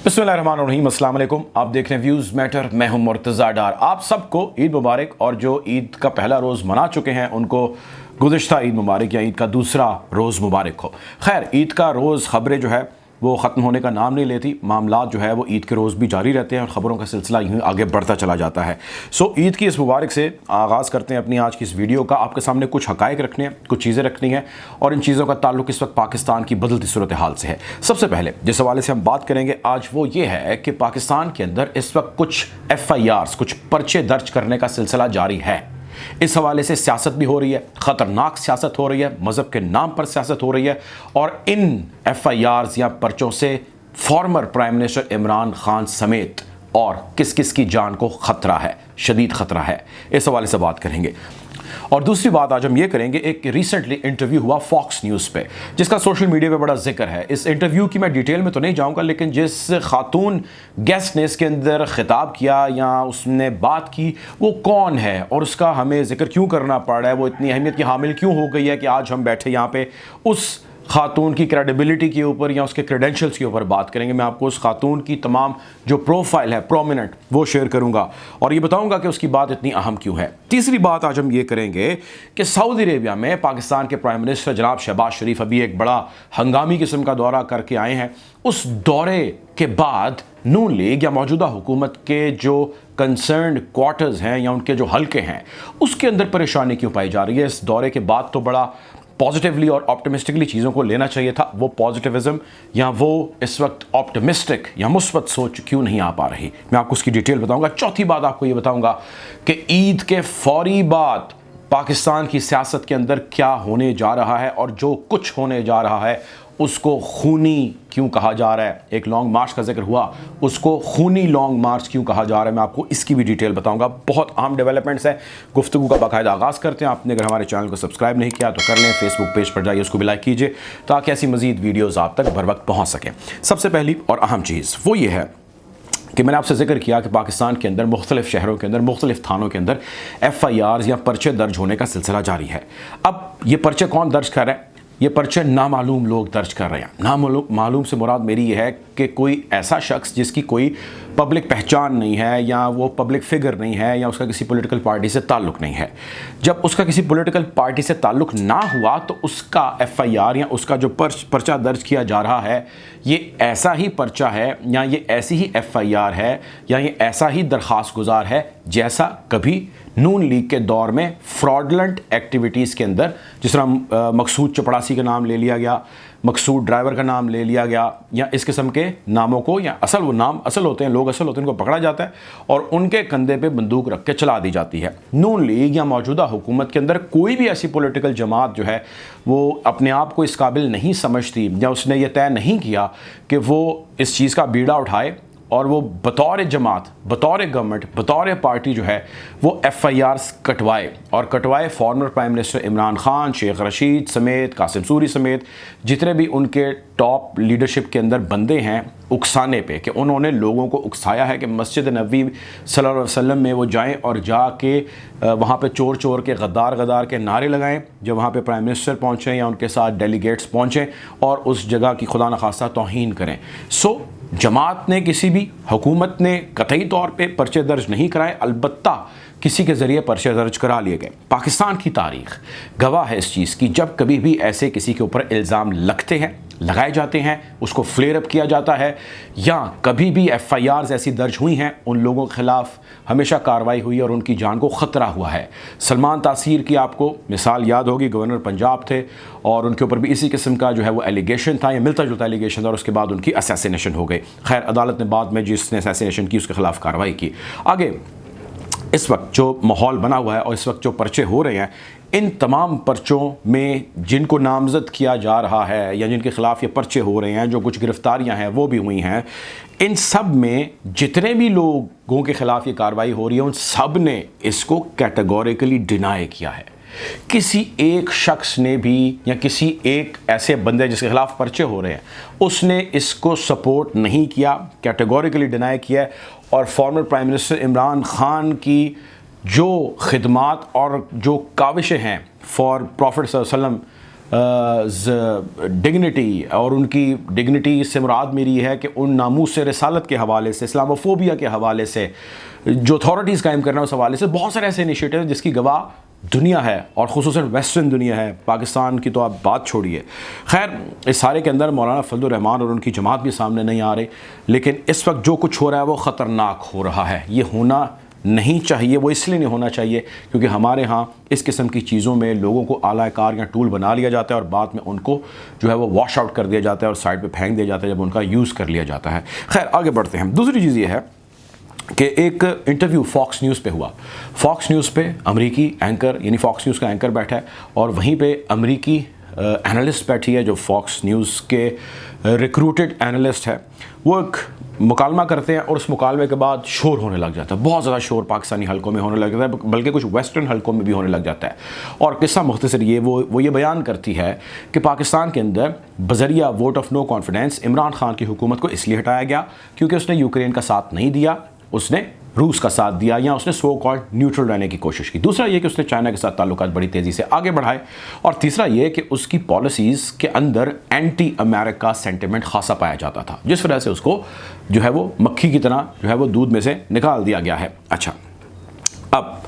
बिस्मिल्लाहिर्रहमानिर्रहीम, अस्सलाम वालेकुम। आप देख रहे हैं व्यूज़ मैटर। मैं हूं मुर्तज़ा डार। आप सबको ईद मुबारक। और जो ईद का पहला रोज़ मना चुके हैं उनको गुज़िश्ता ईद मुबारक या ईद का दूसरा रोज़ मुबारक हो। खैर, ईद का रोज़ ख़बरें जो है वो ख़त्म होने का नाम नहीं लेती। मामलात जो है वो ईद के रोज़ भी जारी रहते हैं और ख़बरों का सिलसिला यूँ आगे बढ़ता चला जाता है। सो ईद की इस मुबारक से आगाज़ करते हैं अपनी आज की इस वीडियो का। आपके सामने कुछ हक़ाइक़ रखने हैं, कुछ चीज़ें रखनी हैं और इन चीज़ों का ताल्लुक़ इस वक्त पाकिस्तान की बदलती सूरत हाल से है। सबसे पहले जिस हवाले से हम बात करेंगे आज वो ये है कि पाकिस्तान के अंदर इस वक्त कुछ FIRs, कुछ पर्चे दर्ज करने का सिलसिला जारी है। इस हवाले से सियासत भी हो रही है, ख़तरनाक सियासत हो रही है, मज़हब के नाम पर सियासत हो रही है और इन FIRs या पर्चों से farmer prime minister Imran Khan समेत और किस किस की जान को ख़तरा है, शदीद ख़तरा है। इस हवाले से बात करेंगे। और दूसरी बात आज हम ये करेंगे, एक रिसेंटली इंटरव्यू हुआ फॉक्स न्यूज़ पे जिसका सोशल मीडिया पे बड़ा जिक्र है। इस इंटरव्यू की मैं डिटेल में तो नहीं जाऊंगा, लेकिन जिस खातून गेस्ट ने इसके अंदर खिताब किया या उसने बात की वो कौन है और उसका हमें जिक्र क्यों करना पड़ रहा है, वो इतनी अहमियत की हामिल क्यों हो गई है कि आज हम बैठे यहाँ पे उस खातून की क्रेडिबिलिटी के ऊपर या उसके क्रेडेंशियल्स के ऊपर बात करेंगे। मैं आपको उस खातून की तमाम जो प्रोफाइल है प्रोमिनेंट वो शेयर करूंगा और ये बताऊंगा कि उसकी बात इतनी अहम क्यों है। तीसरी बात आज हम ये करेंगे कि सऊदी अरेबिया में पाकिस्तान के प्राइम मिनिस्टर जनाब शहबाज शरीफ अभी एक बड़ा हंगामी किस्म का दौरा करके आए हैं। उस दौरे के बाद नून लीग या मौजूदा हुकूमत के जो कंसर्न्ड क्वार्टर्स हैं या उनके जो हल्के हैं उसके अंदर परेशानी क्यों पाई जा रही है। इस दौरे के बाद तो बड़ा पॉजिटिवली और ऑप्टिमिस्टिकली चीज़ों को लेना चाहिए था, वो पॉजिटिविज्म या वो इस वक्त ऑप्टिमिस्टिक या मुस्बत सोच क्यों नहीं आ पा रही, मैं आपको उसकी डिटेल बताऊंगा। चौथी बात आपको ये बताऊंगा कि ईद के फौरी बाद पाकिस्तान की सियासत के अंदर क्या होने जा रहा है और जो कुछ होने जा रहा है उसको खूनी क्यों कहा जा रहा है। एक लॉन्ग मार्च का जिक्र हुआ, उसको खूनी लॉन्ग मार्च क्यों कहा जा रहा है, मैं आपको इसकी भी डिटेल बताऊंगा। बहुत अहम डेवलपमेंट्स है। गुफ्तगू का बाकायदा आगाज़ करते हैं। आपने अगर हमारे चैनल को सब्सक्राइब नहीं किया तो कर लें, फेसबुक पेज पर जाइए उसको भी लाइक कीजिए ताकि ऐसी मजीद वीडियोज़ आप तक बर वक्त पहुँच सकें। सबसे पहली और अहम चीज़ वो ये है कि मैंने आपसे जिक्र किया कि पाकिस्तान के अंदर मुख्तलिफ शहरों के अंदर मुख्तलिफ थानों के अंदर FIRs या पर्चे दर्ज होने का सिलसिला जारी है। अब ये पर्चे कौन दर्ज कर रहा है? ये पर्चे नामालूम लोग दर्ज कर रहे हैं। नामालूम से मुराद मेरी ये है कि कोई ऐसा शख्स जिसकी कोई पब्लिक पहचान नहीं है या वो पब्लिक फिगर नहीं है या उसका किसी पॉलिटिकल पार्टी से ताल्लुक़ नहीं है। जब उसका किसी पॉलिटिकल पार्टी से ताल्लुक़ ना हुआ तो उसका FIR या उसका जो पर्चा दर्ज किया जा रहा है ये ऐसा ही पर्चा है या ये ऐसी ही FIR है या ये ऐसा ही दरख्वास्त गुजार है जैसा कभी नून लीग के दौर में फ्रॉडलेंट एक्टिविटीज़ के अंदर, जिस तरह मकसूद चपड़ासी का नाम ले लिया गया, मकसूद ड्राइवर का नाम ले लिया गया या इस किस्म के नामों को या वो नाम असल होते हैं, लोग असल होते हैं, उनको पकड़ा जाता है और उनके कंधे पे बंदूक रख के चला दी जाती है। नून लीग या मौजूदा हुकूमत के अंदर कोई भी ऐसी पॉलिटिकल जमात जो है वो अपने आप को इस काबिल नहीं समझती या उसने ये तय नहीं किया कि वो इस चीज़ का बीड़ा उठाए और वो बतौर जमात, बतौर गवर्नमेंट, बतौर पार्टी जो है वो FIRs कटवाए former prime minister Imran Khan, Sheikh Rashid समेत, कासिम सूरी समेत जितने भी उनके टॉप लीडरशिप के अंदर बंदे हैं, उकसाने पे कि उन्होंने लोगों को उकसाया है कि मस्जिद नबी सल्लल्लाहु अलैहि वसल्लम में वो जाएं और जाके वहाँ पे चोर चोर के गद्दार के नारे लगाएं जब वहाँ पे प्राइम मिनिस्टर पहुँचें या उनके साथ डेलीगेट्स पहुँचें और उस जगह की खुदा न खास्ता तौहीन करें। सो जमात ने, किसी भी हुकूमत ने कतई तौर पे पर्चे दर्ज नहीं कराए, अलबत्ता किसी के ज़रिए पर्चे दर्ज करा लिए गए। पाकिस्तान की तारीख़ गवाह है इस चीज़ की, जब कभी भी ऐसे किसी के ऊपर इल्ज़ाम लगाए जाते हैं उसको फ्लेयर अप किया जाता है या कभी भी FIRs ऐसी दर्ज हुई हैं उन लोगों के ख़िलाफ़ हमेशा कार्रवाई हुई और उनकी जान को ख़तरा हुआ है। सलमान तासीर की आपको मिसाल याद होगी, गवर्नर पंजाब थे और उनके ऊपर भी इसी किस्म का जो है वो एलिगेशन था या मिलता जुलता एलिगेशन था और उसके बाद उनकी असैसिनेशन हो गई। खैर, अदालत ने बाद में जिसने असैसिनेशन की उसके ख़िलाफ़ कार्रवाई की। आगे इस वक्त जो माहौल बना हुआ है और इस वक्त जो पर्चे हो रहे हैं, इन तमाम पर्चों में जिनको नामज़द किया जा रहा है या जिनके ख़िलाफ़ ये पर्चे हो रहे हैं, जो कुछ गिरफ्तारियां हैं वो भी हुई हैं, इन सब में जितने भी लोगों के ख़िलाफ़ ये कार्रवाई हो रही है उन सब ने इसको कैटेगोरिकली डिनाई किया है। किसी एक शख्स ने भी या किसी एक ऐसे बंदे जिसके खिलाफ पर्चे हो रहे हैं उसने इसको सपोर्ट नहीं किया, कैटेगोरिकली डिनाई किया है। और farmer prime minister Imran Khan की जो खिदमात और जो काविशें हैं फॉर प्रॉफिट सल्लल्लाहु अलैहि वसल्लम डिग्निटी, और उनकी डिग्निटी से मुराद मेरी है कि उन नामूस रिसालत के हवाले से, इस्लामोफोबिया के हवाले से जो अथॉरिटीज़ कायम करना है उस हवाले से बहुत सारे ऐसे इनिशिएटिव हैं जिसकी गवाह दुनिया है, और ख़ुसूसन वेस्टर्न दुनिया है। पाकिस्तान की तो आप बात छोड़िए। खैर, इस सारे के अंदर मौलाना फजलुर रहमान और उनकी जमात भी सामने नहीं आ रही, लेकिन इस वक्त जो कुछ हो रहा है वो ख़तरनाक हो रहा है। ये होना नहीं चाहिए। वो इसलिए नहीं होना चाहिए क्योंकि हमारे यहाँ इस किस्म की चीज़ों में लोगों को आला कार या टूल बना लिया जाता है और बाद में उनको जो है वो वॉश आउट कर दिया जाता है और साइड पे फेंक दिया जाता है जब उनका यूज़ कर लिया जाता है। खैर, आगे बढ़ते हैं। दूसरी चीज़ ये है कि एक इंटरव्यू फॉक्स न्यूज़ पे हुआ। फॉक्स न्यूज़ पे अमरीकी एंकर, यानी फॉक्स न्यूज़ का एंकर बैठा है और वहीं पे अमरीकी एनालिस्ट बैठी है जो फॉक्स न्यूज़ के रिक्रूटेड एनालिस्ट है। वो एक मुकालमा करते हैं और उस मुकालमे के बाद शोर होने लग जाता है, बहुत ज़्यादा शोर पाकिस्तानी हलकों में होने लग जाता है, बल्कि कुछ वेस्टर्न हलकों में भी होने लग जाता है। और किस्सा मुख्तसर ये वो ये बयान करती है कि पाकिस्तान के अंदर बजरिया vote of no confidence Imran Khan की हुकूमत को इसलिए हटाया गया क्योंकि उसने यूक्रेन का साथ नहीं दिया, उसने रूस का साथ दिया या उसने सो कॉल्ड न्यूट्रल रहने की कोशिश की। दूसरा ये कि उसने चाइना के साथ ताल्लुकात बड़ी तेज़ी से आगे बढ़ाए। और तीसरा ये कि उसकी पॉलिसीज़ के अंदर एंटी अमेरिका सेंटिमेंट खासा पाया जाता था, जिस वजह से उसको जो है वो मक्खी की तरह जो है वो दूध में से निकाल दिया गया है। अच्छा, अब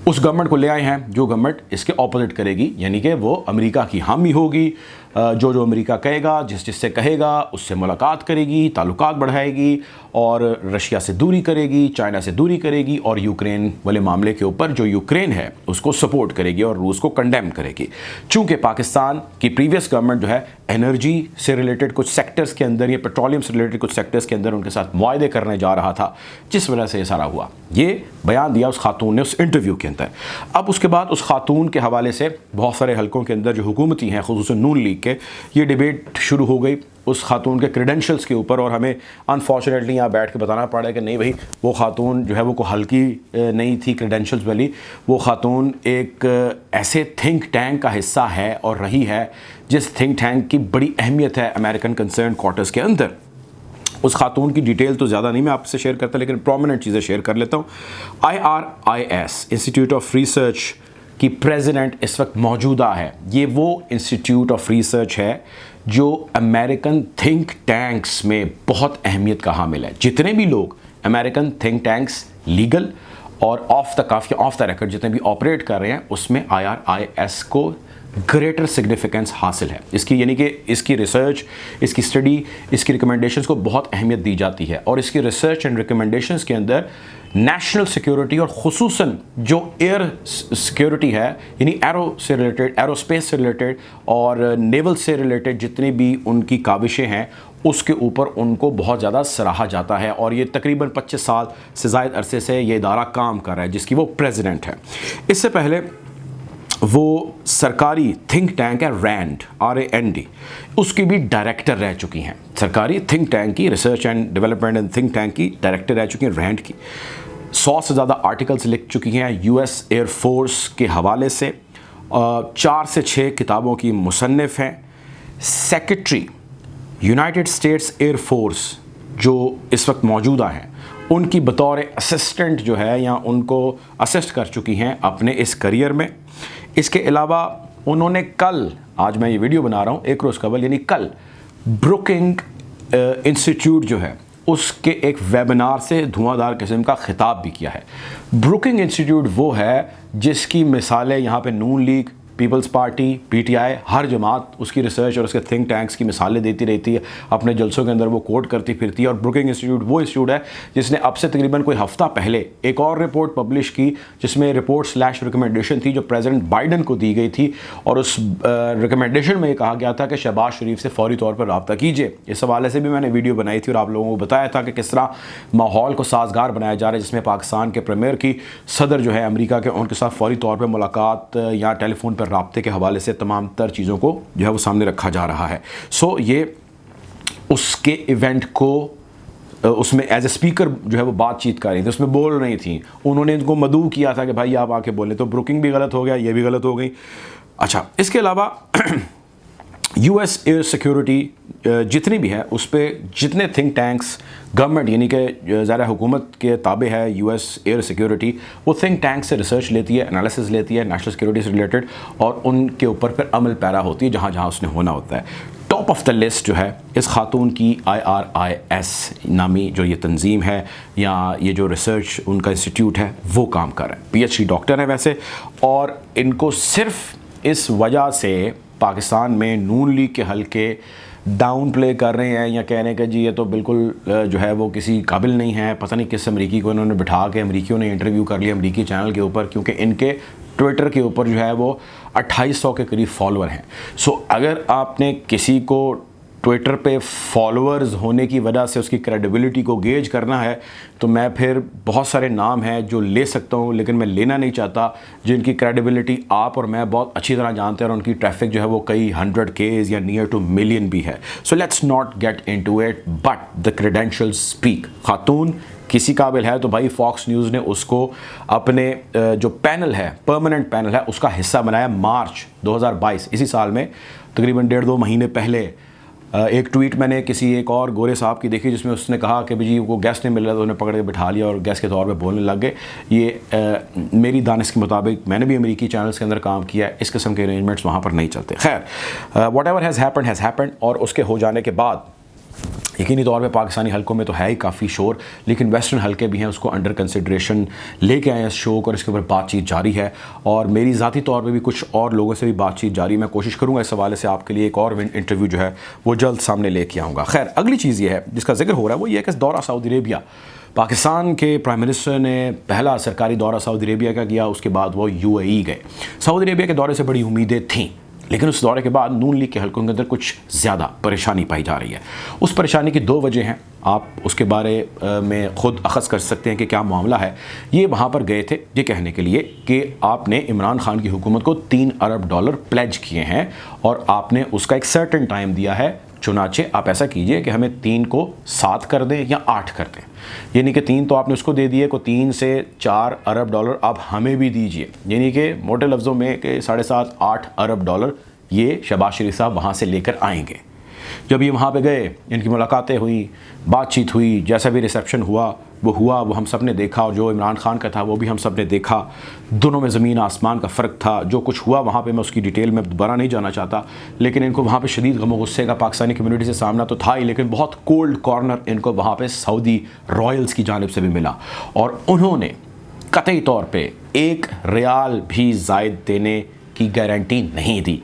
उस गवर्नमेंट को ले आए हैं जो गवर्नमेंट इसके ऑपोजिट करेगी, यानी कि वो अमेरिका की हामी होगी। जो अमेरिका कहेगा, जिससे कहेगा उससे मुलाकात करेगी, ताल्लुकात बढ़ाएगी और रशिया से दूरी करेगी, चाइना से दूरी करेगी और यूक्रेन वाले मामले के ऊपर जो यूक्रेन है उसको सपोर्ट करेगी और रूस को कंडेम करेगी। चूँकि पाकिस्तान की प्रीवियस गवर्नमेंट जो है एनर्जी से रिलेटेड कुछ सेक्टर्स के अंदर या पेट्रोलियम से रिलेटेड कुछ सेक्टर्स के अंदर उनके साथ मुआहदे करने जा रहा था, जिस वजह से ये सारा हुआ। ये बयान दिया उस खातून ने उस इंटरव्यू के अंदर। अब उसके बाद उस खातून के हवाले से बहुत सारे हलकों के अंदर जो हुकूमती हैं, खुसूसन नून लीग के, ये डिबेट शुरू हो गई उस खातून के क्रेडेंशियल्स के ऊपर। और हमें अनफॉर्चुनेटली यहाँ बैठ के बताना पड़ा कि नहीं भाई, वो खातून जो है वो कोई हल्की नहीं थी क्रेडेंशियल्स वाली। वो खातून एक ऐसे थिंक टैंक का हिस्सा है और रही है जिस थिंक टैंक की बड़ी अहमियत है अमेरिकन कंसर्न क्वार्टर्स के अंदर। उस खातून की डिटेल तो ज़्यादा नहीं मैं आपसे शेयर करता, लेकिन प्रोमिनेंट चीज़ें शेयर कर लेता हूँ। IRIS इंस्टीट्यूट ऑफ रिसर्च की प्रेसिडेंट इस वक्त मौजूदा है। ये वो इंस्टीट्यूट ऑफ रिसर्च है जो अमेरिकन थिंक टैंक्स में बहुत अहमियत का हामिल है। जितने भी लोग अमेरिकन थिंक टैंक्स लीगल और ऑफ द काफ़ी ऑफ द रिकॉर्ड जितने भी ऑपरेट कर रहे हैं, उसमें IRIS को ग्रेटर सिग्निफिकेंस हासिल है। इसकी यानी कि इसकी रिसर्च, इसकी स्टडी, इसकी रिकमेंडेशंस को बहुत अहमियत दी जाती है। और इसकी रिसर्च एंड रिकमेंडेशंस के अंदर नेशनल सिक्योरिटी और खुसूसन जो एयर सिक्योरिटी है, यानी एरो से रिलेटेड, एरोस्पेस से रिलेटेड और नेवल से रिलेटेड जितनी भी उनकी काविशें हैं, उसके ऊपर उनको बहुत ज़्यादा सराहा जाता है। और ये तकरीबन 25 साल से ज़ायद अरसे से ये इदारा काम कर रहा है, जिसकी वो प्रेसिडेंट है। इससे पहले वो सरकारी थिंक टैंक है रैंड, RAND, उसकी भी डायरेक्टर रह चुकी हैं। सरकारी थिंक टैंक की, research and development and think tank की डायरेक्टर रह चुकी हैं रैंड की। 100 से ज़्यादा आर्टिकल्स लिख चुकी हैं US एयरफोर्स के हवाले से। 4 से 6 किताबों की मुसन्निफ़ हैं। सेक्रेटरी यूनाइटेड स्टेट्स एयरफोर्स जो इस वक्त मौजूदा हैं, उनकी बतौर असिस्टेंट जो है या उनको असिस्ट कर चुकी हैं अपने इस करियर में। इसके अलावा उन्होंने कल, आज मैं ये वीडियो बना रहा हूँ एक रोज़ कबल, यानी कल ब्रुकिंग इंस्टीट्यूट जो है उसके एक वेबिनार से धुआंधार किस्म का खिताब भी किया है। ब्रुकिंग इंस्टीट्यूट वो है जिसकी मिसालें यहाँ पे नून लीग, पीपल्स पार्टी, PTI, हर जमात उसकी रिसर्च और उसके थिंक टैंक्स की मिसालें देती रहती है, अपने जलसों के अंदर वो कोट करती फिरती है। और ब्रुकिंग इंस्टीट्यूट वो इंस्टीट्यूट है जिसने अब से तकरीबन कोई हफ्ता पहले एक और रिपोर्ट पब्लिश की, जिसमें रिपोर्ट / रिकमेंडेशन थी जो प्रेसिडेंट बाइडन को दी गई थी। और उस रिकमेंडेशन में ये कहा गया था कि शहबाज शरीफ से फौरी तौर पर रब्ता कीजिए। इस हवाले से भी मैंने वीडियो बनाई थी और आप लोगों को बताया था कि किस तरह माहौल को साजगार बनाया जा रहा है, जिसमें पाकिस्तान के प्रीमियर की सदर जो है अमेरिका के, उनके साथ फौरी तौर पर मुलाकात या टेलीफोन पर राब्ते के हवाले से तमाम तर चीज़ों को जो है वो सामने रखा जा रहा है। सो ये उसके इवेंट को उसमें एज ए स्पीकर जो है वो बातचीत कर रही थी, उसमें बोल रही थी। उन्होंने इनको मदऊ किया था कि भाई आप आके बोले, तो ब्रुकिंग भी गलत हो गया, ये भी गलत हो गई। अच्छा, इसके अलावा US एयर सिक्योरिटी जितनी भी है उस पर जितने थिंक टैंक्स गवर्नमेंट यानी कि ज़रा हुकूमत के ताबे है US एयर सिक्योरिटी, वो थिंक टैंक से रिसर्च लेती है, एनालिसिस लेती है नेशनल सिक्योरिटी से रिलेटेड, और उनके ऊपर फिर अमल पैरा होती है जहाँ जहाँ उसने होना होता है। टॉप ऑफ द लिस्ट जो है इस खातून की IRIS नामी जो ये तंजीम है या ये जो रिसर्च उनका इंस्टीट्यूट है वो काम कर रहे हैं। PhD डॉक्टर है वैसे, और इनको सिर्फ इस वजह से पाकिस्तान में नून लीग के हल्के डाउन प्ले कर रहे हैं या कहने का जी ये तो बिल्कुल जो है वो किसी काबिल नहीं है, पता नहीं किस अमरीकी को इन्होंने बिठा के अमरीकियों ने इंटरव्यू कर लिया अमरीकी चैनल के ऊपर, क्योंकि इनके ट्विटर के ऊपर जो है वो 2800 के करीब फॉलोअर हैं। सो अगर आपने किसी को ट्विटर पे फॉलोअर्स होने की वजह से उसकी क्रेडिबिलिटी को गेज करना है तो मैं फिर बहुत सारे नाम हैं जो ले सकता हूँ, लेकिन मैं लेना नहीं चाहता, जिनकी क्रेडिबिलिटी आप और मैं बहुत अच्छी तरह जानते हैं और उनकी ट्रैफिक जो है वो कई 100K या नियर टू मिलियन भी है। So let's not get into it, but the credentials speak. खातून किसी काबिल है तो भाई फॉक्स न्यूज़ ने उसको अपने जो पैनल है, परमानेंट पैनल है, उसका हिस्सा बनाया मार्च 2022 इसी साल में, तकरीबन 1.5-2 महीने पहले। एक ट्वीट मैंने किसी एक और गोरे साहब की देखी जिसमें उसने कहा कि भाई जी वो गेस्ट नहीं मिल रहा, तो उन्हें पकड़ के बिठा लिया और गेस्ट के तौर पे बोलने लग गए। ये मेरी दानिश के मुताबिक, मैंने भी अमेरिकी चैनल्स के अंदर काम किया है, इस किस्म के अरेंजमेंट्स वहाँ पर नहीं चलते। खैर वॉट एवर हैज़ हैपेंड, और उसके हो जाने के बाद यकीनी तौर पे पाकिस्तानी हलकों में तो है ही काफ़ी शोर, लेकिन वेस्टर्न हलके भी हैं उसको अंडर कंसिड्रेशन लेके आए हैं इस शो को, और इसके ऊपर बातचीत जारी है। और मेरी ज़ाती तौर पे भी कुछ और लोगों से भी बातचीत जारी, मैं कोशिश करूँगा इस हवाले से आपके लिए एक और इंटरव्यू जो है वो जल्द सामने लेके आऊँगा। खैर अगली चीज़ ये है जिसका जिक्र हो रहा है वो ये है कि दौरा सऊदी अरेबिया, पाकिस्तान के प्राइम मिनिस्टर ने पहला सरकारी दौरा सऊदी अरेबिया का किया, उसके बाद वो UAE गए। सऊदी अरेबिया के दौरे से बड़ी उम्मीदें थीं, लेकिन उस दौरे के बाद नून लीग के हलकों के अंदर कुछ ज़्यादा परेशानी पाई जा रही है। उस परेशानी की 2 वजह हैं, आप उसके बारे में ख़ुद अखज़ कर सकते हैं कि क्या मामला है। ये वहाँ पर गए थे ये कहने के लिए कि आपने इमरान खान की हुकूमत को $3 अरब प्लेज किए हैं और आपने उसका एक सर्टेन टाइम दिया है, चुनाचे आप ऐसा कीजिए कि हमें 3 को 7 कर दें या 8 कर दें। यानी कि 3 तो आपने उसको दे दिए, को 3 से $4 अरब आप हमें भी दीजिए, यानी कि मोटे लफ्ज़ों में कि 7.5-8 अरब ये शहबाज शरीफ साहब वहाँ से लेकर आएंगे। जब ये वहाँ पे गए, इनकी मुलाकातें हुई, बातचीत हुई, जैसा भी रिसेप्शन हुआ वो हम सब ने देखा, और जो इमरान खान का था वो भी हम सब ने देखा। दोनों में ज़मीन आसमान का फ़र्क था। जो कुछ हुआ वहाँ पे मैं उसकी डिटेल में दोबारा नहीं जाना चाहता, लेकिन इनको वहाँ पे शदीद गम गुस्से का पाकिस्तानी कम्युनिटी से सामना तो था ही, लेकिन बहुत कोल्ड कॉर्नर इनको वहाँ पे सऊदी रॉयल्स की जानिब से भी मिला, और उन्होंने कतई तौर पर 1 रियाल भी ज़ायद देने की गारंटी नहीं दी।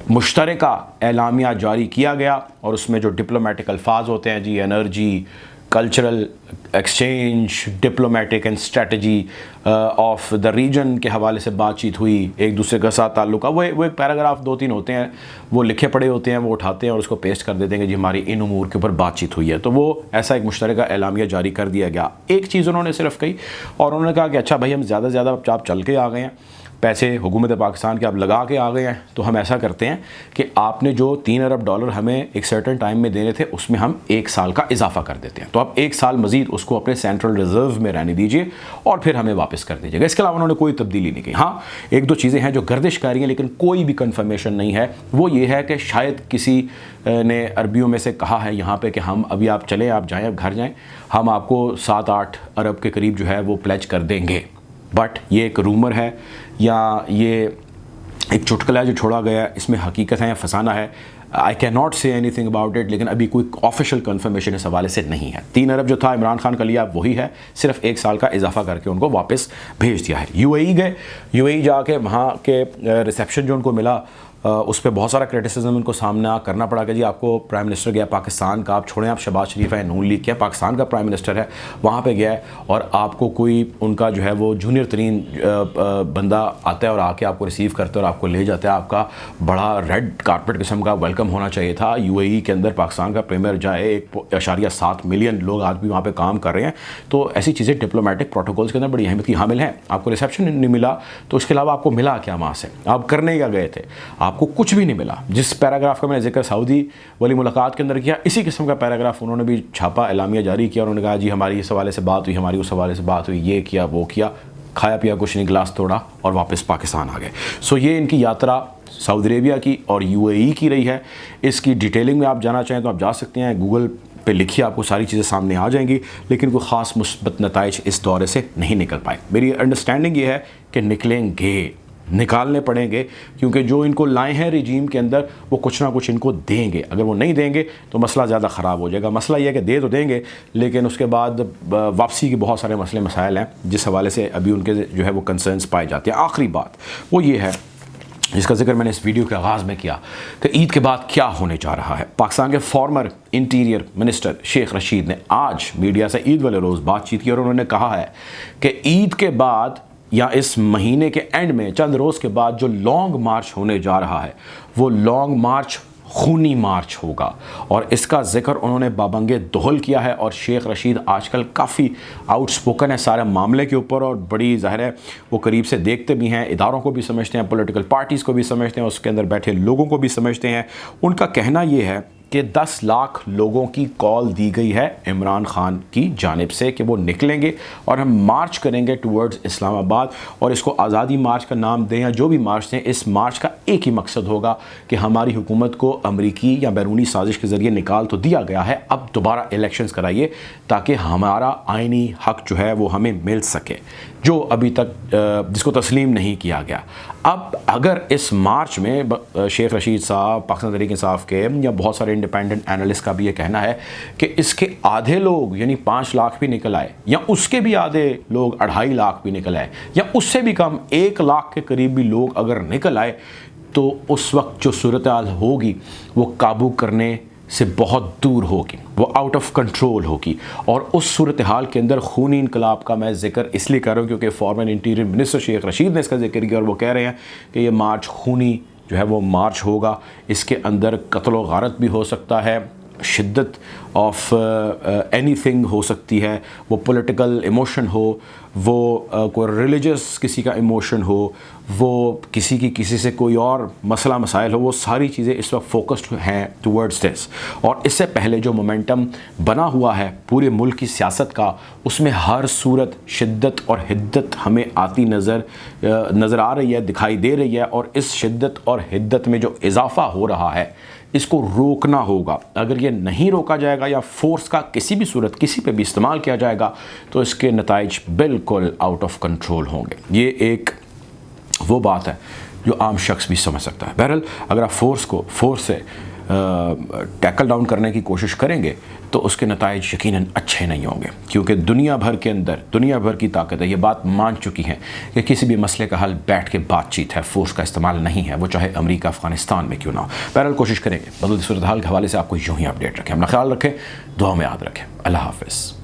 मुश्तरका एलामिया जारी किया गया और उसमें जो डिप्लोमेटिक अल्फाज होते हैं जी, energy, cultural exchange, diplomatic and strategy of the region के हवाले से बातचीत हुई, एक दूसरे के साथ ताल्लुक। वो एक पैराग्राफ 2-3 होते हैं, वो लिखे पड़े होते हैं, वो उठाते हैं और उसको पेस्ट कर देते हैं कि जी हमारी इन उमूर के ऊपर बातचीत हुई है। तो वो ऐसा एक मुश्तरका एलामिया जारी कर दिया गया। एक चीज़ उन्होंने सिर्फ कही और उन्होंने कहा कि अच्छा भाई हम ज़्यादा से ज़्यादा आप चल के आ गए हैं, पैसे हुकूमत पाकिस्तान के आप लगा के आ गए हैं, तो हम ऐसा करते हैं कि आपने जो $3 अरब हमें एक सर्टेन टाइम में देने थे उसमें हम 1 साल का इजाफा कर देते हैं, तो आप 1 साल मजीद उसको अपने सेंट्रल रिजर्व में रहने दीजिए और फिर हमें वापस कर दीजिएगा। इसके अलावा उन्होंने कोई तब्दीली नहीं की। हाँ, 1-2 चीज़ें हैं जो गर्दिश कर रही हैं, लेकिन कोई भी कन्फर्मेशन नहीं है। वो ये है कि शायद किसी ने अरबियों में से कहा है यहाँ पे कि हम अभी आप चलें, आप जाएँ, आप घर जाएँ, हम आपको 7-8 अरब के करीब जो है वो प्लेज कर देंगे। बट ये एक रूमर है या ये एक चुटकुला है जो छोड़ा गया, इसमें हकीकत है या फसाना है, आई कैन नॉट से एनी थिंग अबाउट इट, लेकिन अभी कोई ऑफिशियल कन्फर्मेशन इस हवाले से नहीं है। 3 अरब जो था इमरान खान का लिया वही है, सिर्फ 1 साल का इजाफा करके उनको वापस भेज दिया है। UAE गए, UAE जाके वहाँ के रिसेप्शन जो उनको मिला उस पर बहुत सारा क्रिटिसिज्म उनको सामना करना पड़ा कि जी आपको प्राइम मिनिस्टर गया पाकिस्तान का, आप छोड़ें, आप शहबाज शरीफ है, नून लीग क्या, पाकिस्तान का प्राइम मिनिस्टर है, वहाँ पे गया है और आपको कोई उनका जो है वो जूनियर तरीन बंदा आता है और आके आपको रिसीव करता है और आपको ले जाता है। आपका बड़ा रेड कारपेट किस्म का वेलकम होना चाहिए था। UAE के अंदर पाकिस्तान का प्रीमियर जाए, 1.7 मिलियन लोग आज भी वहाँ पर काम कर रहे हैं, तो ऐसी चीज़ें डिप्लोमेटिक प्रोटोकॉल्स के अंदर बड़ी अहमियत की हामिल हैं। आपको रिसेप्शन नहीं मिला तो उसके अलावा आपको मिला क्या वहाँ से, आप करने क्या गए थे, आपको कुछ भी नहीं मिला। जिस पैराग्राफ का मैंने जिक्र सऊदी वाली मुलाकात के अंदर किया, इसी किस्म का पैराग्राफ उन्होंने भी छापा, एलामिया जारी किया। उन्होंने कहा जी हमारी इस हवाले से बात हुई, हमारी उस हवाले से बात हुई, ये किया वो किया, खाया पिया कुछ नहीं, गिलास तोड़ा और वापस पाकिस्तान आ गए। सो ये इनकी यात्रा सऊदी अरेबिया की और यूएई की रही है। इसकी डिटेलिंग में आप जाना चाहें तो आप जा सकते हैं, गूगल पे लिखिए, आपको सारी चीज़ें सामने आ जाएंगी। लेकिन कोई ख़ास मुस्बत नताइज इस दौरे से नहीं निकल पाए। मेरी अंडरस्टैंडिंग ये है कि निकलेंगे, निकालने पड़ेंगे, क्योंकि जो इनको लाए हैं रिजीम के अंदर वो कुछ ना कुछ इनको देंगे। अगर वो नहीं देंगे तो मसला ज़्यादा ख़राब हो जाएगा। मसला ये है कि दे तो देंगे, लेकिन उसके बाद वापसी के बहुत सारे मसले मसाइल हैं जिस हवाले से अभी उनके जो है वो कंसर्न्स पाए जाते हैं। आखिरी बात वो ये है जिसका जिक्र मैंने इस वीडियो के आगाज़ में किया कि ईद के बाद क्या होने जा रहा है। पाकिस्तान के former interior minister Sheikh Rashid ने आज मीडिया से ईद वाले रोज़ बातचीत की और उन्होंने कहा है कि ईद के बाद या इस महीने के एंड में चंद रोज़ के बाद जो लॉन्ग मार्च होने जा रहा है वो लॉन्ग मार्च खूनी मार्च होगा। और इसका जिक्र उन्होंने बाबंगे दोहल किया है। और शेख रशीद आजकल काफ़ी आउटस्पोकन है सारे मामले के ऊपर और बड़ी ज़ाहिर है वो करीब से देखते भी हैं, इदारों को भी समझते हैं, पॉलिटिकल पार्टीज़ को भी समझते हैं, उसके अंदर बैठे लोगों को भी समझते हैं। उनका कहना ये है कि 10 लाख लोगों की कॉल दी गई है इमरान खान की जानिब से कि वो निकलेंगे और हम मार्च करेंगे टुवर्ड्स इस्लामाबाद। और इसको आज़ादी मार्च का नाम दें या जो भी मार्च दें, इस मार्च का एक ही मकसद होगा कि हमारी हुकूमत को अमरीकी या बैरूनी साजिश के ज़रिए निकाल तो दिया गया है, अब दोबारा इलेक्शंस कराइए ताकि हमारा आइनी हक़ जो है वो हमें मिल सके, जो अभी तक जिसको तस्लीम नहीं किया गया। अब अगर इस मार्च में शेख रशीद साहब, पाकिस्तान तहरीक इंसाफ के या बहुत सारे इंडिपेंडेंट एनालिस्ट का भी ये कहना है कि इसके आधे लोग यानी 5 लाख भी निकल आए या उसके भी आधे लोग 2.5 लाख भी निकल आए या उससे भी कम 1 लाख के करीब भी लोग अगर निकल आए तो उस वक्त जो सूरत हाल होगी वो काबू करने से बहुत दूर होगी, वो आउट ऑफ कंट्रोल होगी। और उस सूरत हाल के अंदर खूनी इनकलाब का मैं जिक्र इसलिए कर रहा हूँ क्योंकि former interior minister Sheikh Rashid ने इसका जिक्र किया और वो कह रहे हैं कि ये मार्च खूनी जो है वो मार्च होगा। इसके अंदर कत्ल व गारत भी हो सकता है, शिद्दत ऑफ एनीथिंग हो सकती है, वो पॉलिटिकल इमोशन हो, वो कोई रिलीजियस किसी का इमोशन हो, वो किसी की किसी से कोई और मसला मसाइल हो, वो सारी चीज़ें इस वक्त फोकस्ड हैं टुवर्ड्स दिस। और इससे पहले जो मोमेंटम बना हुआ है पूरे मुल्क की सियासत का, उसमें हर सूरत शिद्दत और हिद्दत हमें आती नज़र आ रही है, दिखाई दे रही है। और इस शिद्दत और हिद्दत में जो इजाफ़ा हो रहा है इसको रोकना होगा। अगर ये नहीं रोका जाएगा या फोर्स का किसी भी सूरत किसी पे भी इस्तेमाल किया जाएगा तो इसके नताइज बिल्कुल आउट ऑफ कंट्रोल होंगे। ये एक वो बात है जो आम शख्स भी समझ सकता है। बहरहाल अगर आप फोर्स से टैकल डाउन करने की कोशिश करेंगे तो उसके नताइज यकीनन अच्छे नहीं होंगे, क्योंकि दुनिया भर के अंदर दुनिया भर की ताकत है ये बात मान चुकी है कि किसी भी मसले का हल बैठ के बातचीत है, फोर्स का इस्तेमाल नहीं है, वो चाहे अमेरिका अफगानिस्तान में क्यों ना हो। बहरहाल कोशिश करेंगे बदलती सूरत हाल के हवाले से आपको यूँ ही अपडेट रखें। अपना ख्याल रखें, दुआ में याद रखें। अल्लाह हाफ़िज़।